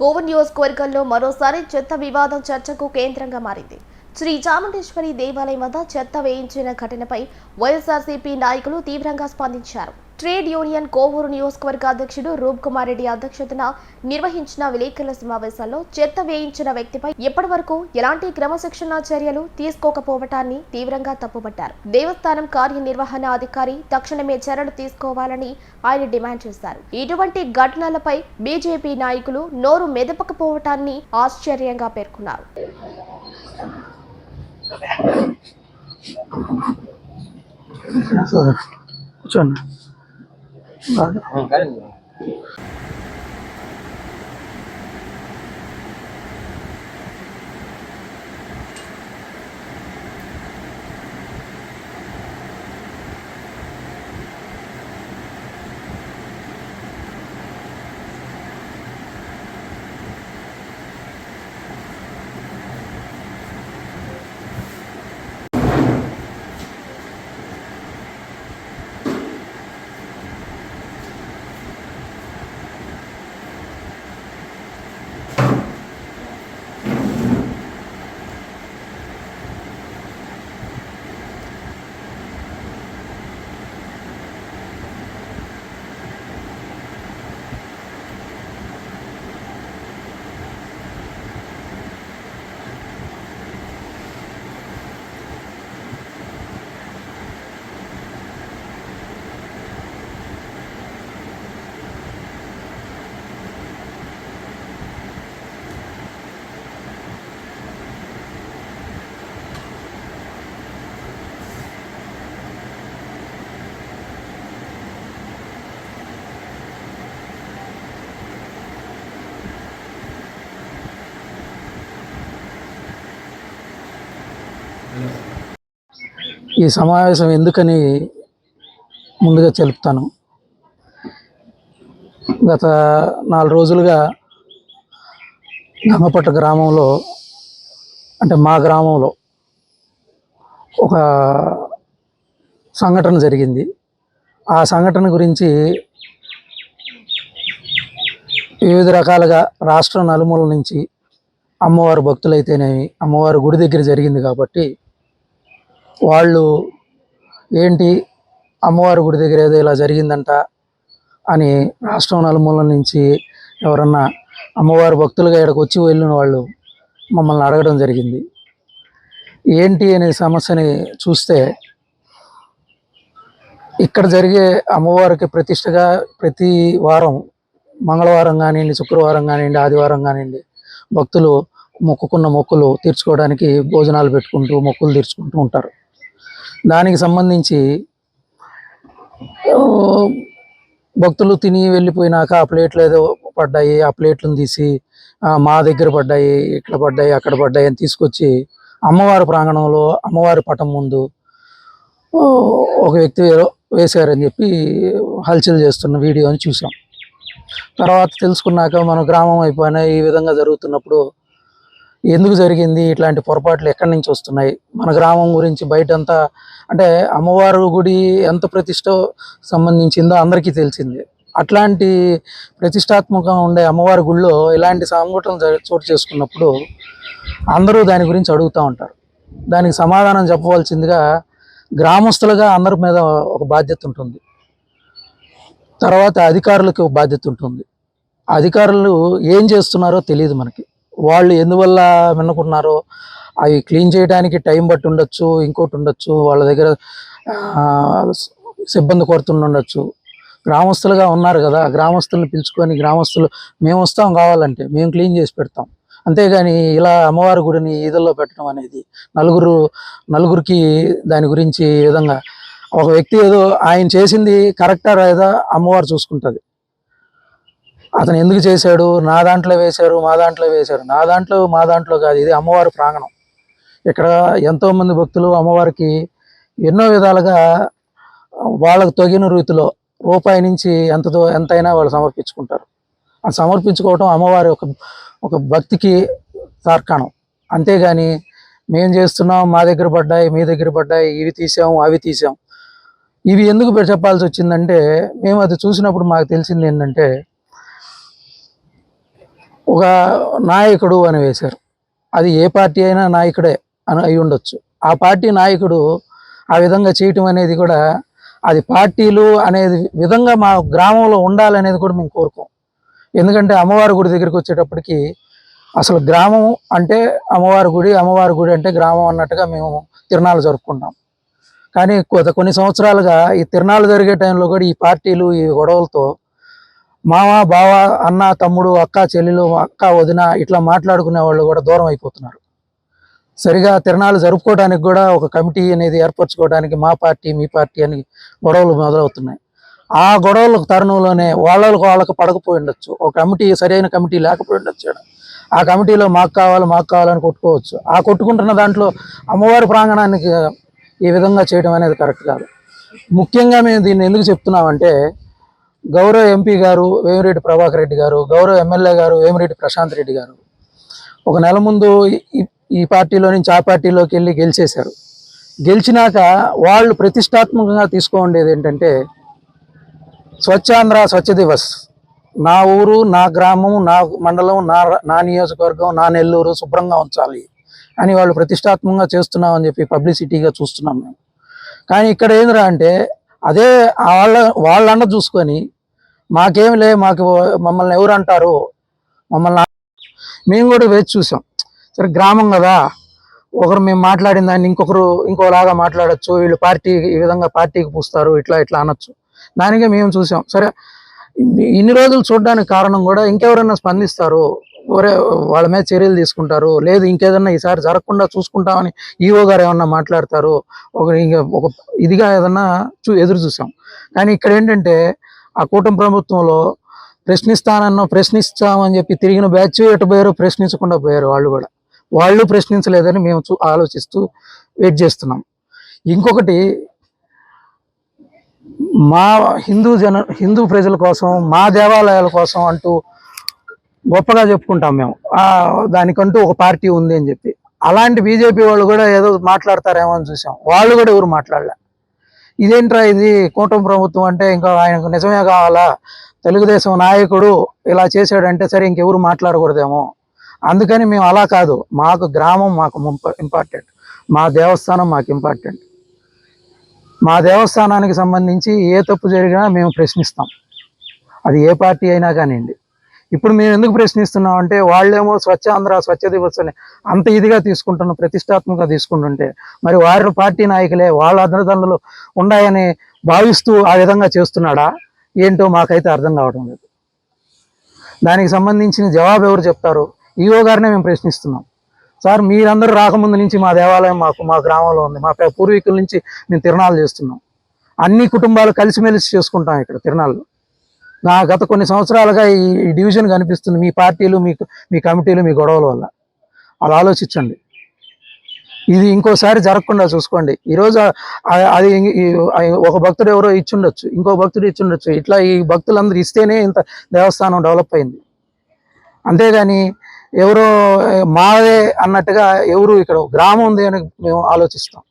కోవూరు నియోజకవర్గంలో మరోసారి చెత్త వివాదం చర్చకు కేంద్రంగా మారింది. శ్రీ చాముండేశ్వరి దేవాలయం వద్ద చెత్త వేయించిన ఘటనపై వైఎస్ఆర్సీపీ నాయకులు తీవ్రంగా స్పందించారు. ట్రేడ్ యూనియన్ కోవూరు నియోజకవర్గ అధ్యక్షుడు రూప్ కుమార్ రెడ్డి అధ్యక్షతన నిర్వహించిన విలేకరుల సమావేశంలో చెత్త వేయించిన వ్యక్తిపై ఇప్పటి వరకు ఎలాంటి క్రమశిక్షణ చర్యలు తీసుకోకపోవటాన్ని తీవ్రంగా తప్పుపట్టారు. దేవస్థానం కార్యనిర్వహణ అధికారి తక్షణమే చర్యలు తీసుకోవాలని ఆయన డిమాండ్ చేశారు. ఇటువంటి ఘటనలపై బీజేపీ నాయకులు నోరు మెదపకపోవటాన్ని ఆశ్చర్యంగా పేర్కొన్నారు. కూర్చోండి. ఈ సమావేశం ఎందుకని ముందుగా తెలుపుతాను. గత 4 రోజులుగా గంగపట్ట గ్రామంలో, అంటే మా గ్రామంలో ఒక సంఘటన జరిగింది. ఆ సంఘటన గురించి వివిధ రకాలుగా రాష్ట్రం నలుమూల నుంచి అమ్మవారి భక్తులైతేనేమి, అమ్మవారి గుడి దగ్గర జరిగింది కాబట్టి వాళ్ళు ఏంటి అమ్మవారి గుడి దగ్గర ఏదో ఇలా జరిగిందంట అని రాష్ట్రం నలుమూల నుంచి ఎవరన్నా అమ్మవారి భక్తులుగా ఇక్కడికి వచ్చి వెళ్ళిన వాళ్ళు మమ్మల్ని అడగడం జరిగింది. ఏంటి అనే సమస్యని చూస్తే, ఇక్కడ జరిగే అమ్మవారికి ప్రతిష్టగా ప్రతి వారం మంగళవారం కానివ్వండి, శుక్రవారం కానివ్వండి, ఆదివారం కానివ్వండి భక్తులు మొక్కుకున్న మొక్కులు తీర్చుకోవడానికి భోజనాలు పెట్టుకుంటూ మొక్కులు తీర్చుకుంటూ ఉంటారు. దానికి సంబంధించి భక్తులు తిని వెళ్ళిపోయినాక ఆ ప్లేట్లు ఏదో పడ్డాయి, ఆ ప్లేట్లను తీసి మా దగ్గర పడ్డాయి, ఇక్కడ పడ్డాయి, అక్కడ పడ్డాయి అని తీసుకొచ్చి అమ్మవారి ప్రాంగణంలో అమ్మవారి పటం ముందు ఒక వ్యక్తి వేశారని చెప్పి హల్చల్ చేస్తున్న వీడియోని చూసాం. తర్వాత తెలుసుకున్నాక మన గ్రామం అయిపోయినా ఈ విధంగా జరుగుతున్నప్పుడు ఎందుకు జరిగింది, ఇట్లాంటి పొరపాట్లు ఎక్కడి నుంచి వస్తున్నాయి, మన గ్రామం గురించి బయటంతా, అంటే అమ్మవారి గుడి ఎంత ప్రతిష్ట సంబంధించిందో అందరికీ తెలిసింది. అట్లాంటి ప్రతిష్టాత్మకంగా ఉండే అమ్మవారి గుడిలో ఇలాంటి సంఘటనలు చోటు చేసుకున్నప్పుడు అందరూ దాని గురించి అడుగుతూ ఉంటారు. దానికి సమాధానం చెప్పవలసిందిగా గ్రామస్తులుగా అందరి మీద ఒక బాధ్యత ఉంటుంది. తర్వాత అధికారులకు బాధ్యత ఉంటుంది. అధికారులు ఏం చేస్తున్నారో తెలియదు మనకి. వాళ్ళు ఎందువల్ల వినుకున్నారో, అవి క్లీన్ చేయడానికి టైం బట్టి ఉండొచ్చు, ఇంకోటి ఉండొచ్చు, వాళ్ళ దగ్గర సిబ్బంది కొడుతుండొచ్చు. గ్రామస్తులుగా ఉన్నారు కదా, గ్రామస్తులను పిలుచుకొని గ్రామస్తులు మేము వస్తాం, కావాలంటే మేము క్లీన్ చేసి పెడతాం, అంతేగాని ఇలా అమ్మవారి గుడిని ఈదల్లో పెట్టడం అనేది నలుగురికి దాని గురించి ఈ విధంగా ఒక వ్యక్తి ఏదో ఆయన చేసింది కరెక్టా లేదా అమ్మవారు చూసుకుంటుంది. అతను ఎందుకు చేశాడు, నా దాంట్లో వేశారు, మా దాంట్లో వేశారు, నా దాంట్లో మా దాంట్లో కాదు, ఇది అమ్మవారి ప్రాంగణం. ఇక్కడ ఎంతోమంది భక్తులు అమ్మవారికి ఎన్నో విధాలుగా వాళ్ళకు తగిన రీతిలో రూపాయి నుంచి ఎంతైనా వాళ్ళు సమర్పించుకుంటారు. ఆ సమర్పించుకోవటం అమ్మవారి ఒక భక్తికి తార్కాణం. అంతేగాని మేము చేస్తున్నాం, మా దగ్గర పడ్డాయి, మీ దగ్గర పడ్డాయి, ఇవి తీసాం, అవి తీసాం, ఇవి ఎందుకు చెప్పాల్సి వచ్చిందంటే, మేము అది చూసినప్పుడు మాకు తెలిసింది ఏంటంటే, ఒక నాయకుడు అని వేశారు. అది ఏ పార్టీ అయినా నాయకుడే అని అయి ఉండొచ్చు. ఆ పార్టీ నాయకుడు ఆ విధంగా చేయటం అనేది కూడా అది పార్టీలు అనేది విధంగా మా గ్రామంలో ఉండాలనేది కూడా మేము కోరుకోం. ఎందుకంటే అమ్మవారి గుడి దగ్గరికి వచ్చేటప్పటికి అసలు గ్రామం అంటే అమ్మవారి గుడి అంటే గ్రామం అన్నట్టుగా మేము తిరణాలు జరుపుకుంటాం. కానీ కొన్ని సంవత్సరాలుగా ఈ తిరణాలు జరిగే టైంలో కూడా ఈ పార్టీలు ఈ గొడవలతో మామ బావ అన్న తమ్ముడు అక్క చెల్లెలు అక్క వదిన ఇట్లా మాట్లాడుకునే వాళ్ళు కూడా దూరం అయిపోతున్నారు. సరిగా తిరణాలు జరుపుకోవడానికి కూడా ఒక కమిటీ అనేది ఏర్పరచుకోవడానికి మా పార్టీ మీ పార్టీ అని గొడవలు మొదలవుతున్నాయి. ఆ గొడవల తరుణంలోనే వాళ్ళకు పడకపోయి ఉండొచ్చు, ఒక కమిటీ సరైన కమిటీ లేకపోయి ఉండొచ్చు. ఆ కమిటీలో మాకు కావాలని కొట్టుకోవచ్చు. ఆ కొట్టుకుంటున్న దాంట్లో అమ్మవారి ప్రాంగణానికి ఈ విధంగా చేయడం అనేది కరెక్ట్ కాదు. ముఖ్యంగా మేము దీన్ని ఎందుకు చెప్తున్నామంటే గౌరవ ఎంపీ గారు వేమిరెడ్డి ప్రభాకర్ రెడ్డి గారు, గౌరవ ఎమ్మెల్యే గారు వేమిరెడ్డి ప్రశాంత్ రెడ్డి గారు ఒక నెల ముందు ఈ పార్టీలో నుంచి ఆ పార్టీలోకి వెళ్ళి గెలిచేశారు. గెలిచినాక వాళ్ళు ప్రతిష్టాత్మకంగా తీసుకోండేది ఏంటంటే స్వచ్ఛాంధ్ర స్వచ్ఛ దివస్, నా ఊరు నా గ్రామం నా మండలం నా నియోజకవర్గం నా నెల్లూరు శుభ్రంగా ఉంచాలి అని వాళ్ళు ప్రతిష్టాత్మకంగా చేస్తున్నామని చెప్పి పబ్లిసిటీగా చూస్తున్నాం మేము. కానీ ఇక్కడ ఏందిరా అంటే అదే వాళ్ళండ చూసుకొని మాకేమి మాకు మమ్మల్ని ఎవరు అంటారు, మేము కూడా వేచి చూసాం. సరే గ్రామం కదా, ఒకరు మేము మాట్లాడిన దాన్ని ఇంకోలాగా మాట్లాడచ్చు, వీళ్ళు పార్టీ ఈ విధంగా పార్టీకి పూస్తారు ఇట్లా అనొచ్చు. దానికే మేము చూసాం. సరే ఇన్ని రోజులు చూడడానికి కారణం కూడా ఇంకెవరైనా స్పందిస్తారు, వాళ్ళ మీద చర్యలు తీసుకుంటారు, లేదు ఇంకేదన్నా ఈసారి జరగకుండా చూసుకుంటామని ఈఓ గారు ఏమన్నా మాట్లాడతారు, ఒక ఇదిగా ఏదన్నా ఎదురు చూసాం. కానీ ఇక్కడ ఏంటంటే ఆ కూటమి ప్రభుత్వంలో ప్రశ్నిస్తామని చెప్పి తిరిగిన బ్యాచ్ ఎటు పోయారో ప్రశ్నించకుండా పోయారు. వాళ్ళు ప్రశ్నించలేదని మేము ఆలోచిస్తూ వెయిట్ చేస్తున్నాం. ఇంకొకటి, మా హిందూ ప్రజల కోసం మా దేవాలయాల కోసం అంటూ గొప్పగా చెప్పుకుంటాం మేము, దానికంటూ ఒక పార్టీ ఉంది అని చెప్పి. అలాంటి బీజేపీ వాళ్ళు కూడా ఏదో మాట్లాడతారేమో అని చూసాం, వాళ్ళు కూడా ఎవరు మాట్లాడలే. ఇదేంట్రా ఇది కూటమి ప్రభుత్వం అంటే ఇంకా ఆయనకు నిజమే కావాలా, తెలుగుదేశం నాయకుడు ఇలా చేశాడంటే సరే ఇంకెవరు మాట్లాడకూడదేమో. అందుకని మేము అలా కాదు, మాకు గ్రామం మాకు ఇంపార్టెంట్, మా దేవస్థానం మాకు ఇంపార్టెంట్. మా దేవస్థానానికి సంబంధించి ఏ తప్పు జరిగినా మేము ప్రశ్నిస్తాం, అది ఏ పార్టీ అయినా కానివ్వండి. ఇప్పుడు మేము ఎందుకు ప్రశ్నిస్తున్నాం అంటే వాళ్ళేమో స్వచ్ఛాంధ్ర స్వచ్ఛ దివస్ అని అంత ఇదిగా ప్రతిష్టాత్మకంగా తీసుకుంటుంటే మరి వారి పార్టీ నాయకులే వాళ్ళ అర్థదండలు ఉన్నాయని భావిస్తూ ఆ విధంగా చేస్తున్నాడా ఏంటో మాకైతే అర్థం కావడం లేదు. దానికి సంబంధించిన జవాబు ఎవరు చెప్తారు? ఈఓ గారినే మేము ప్రశ్నిస్తున్నాం. సార్ మీరందరూ రాకముందు నుంచి మా దేవాలయం మా గ్రామంలో ఉంది, మా పూర్వీకుల నుంచి మేము తిరణాలు చేస్తున్నాం, అన్ని కుటుంబాలు కలిసిమెలిసి చేసుకుంటాం ఇక్కడ తిరణాలు. గత కొన్ని సంవత్సరాలుగా ఈ డివిజన్ కనిపిస్తుంది మీ పార్టీలు మీ కమిటీలు మీ గొడవల వల్ల. అది ఆలోచించండి, ఇది ఇంకోసారి జరగకుండా చూసుకోండి. ఈరోజు అది ఒక భక్తుడు ఎవరో ఇచ్చుండొచ్చు, ఇంకో భక్తుడు ఇచ్చుండొచ్చు, ఇట్లా ఈ భక్తులందరూ ఇస్తేనే ఇంత దేవస్థానం డెవలప్ అయింది. అంతేగాని ఎవరో మాదే అన్నట్టుగా ఎవరు ఇక్కడ గ్రామం ఉంది అని మేము ఆలోచిస్తాం.